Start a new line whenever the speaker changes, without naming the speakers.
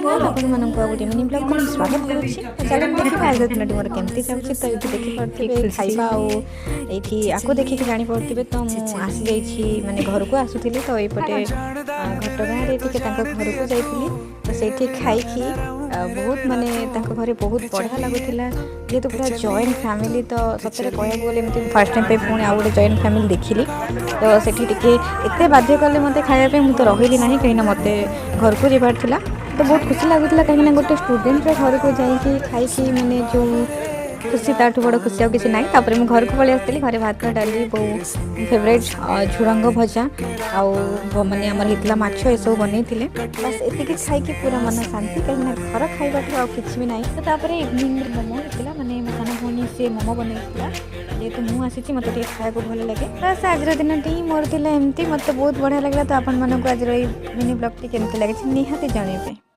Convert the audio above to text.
ଆପଣମାନଙ୍କୁ गोटे mini blog को स्वागत करुच्ची चलो देखिए आज दिन मोर केमती जाऊँगी तो ये देखिपे खाइबा आईठी आपको देखिए जापे तो मुझे आसी जाइए माने घर को आसुली तो यपटे घटगाँ घर को जाइए तो से खाई बहुत माने घरे बहुत बढ़िया लगुला जेहेतु पूरा जॉइंट फैमिली तो सतरे कहूँ गले फर्स्ट टाइम पे पुणी आउ गए जॉइंट फैमिली देखिली तो सेठी एत बाध्य कले मत खायापे मुझे तो रही ना कहीं मत घर को जबार था तो बहुत खुशी लगुला कहीं गोटे स्टूडेंट घर को जाइए खाई माने जो खुशी ताठू बड़ खुशी आउ कि ना तापर मुझे घर को पलि आसती घरे भात डाली बो फेवरेट झुड़ंग भजा आउ माने आमर हितला माछ ए सब बनै थिले बस एतिके खाई कि पूरा मन शांति कहीं घर खाइबा आ किछि भी नाही तो तापर इवनिंग मोमो होतिला माने मो साना भनी से मोमो बनैतिला जेहेतु मु आसी मत खाया को भल लगे बस आज दिन टी मोर थिला एमती मत बहुत बढ़िया लगला तो आपण मन को आज मिनी ब्लॉग टी केमती लगे निहाती जणेबे।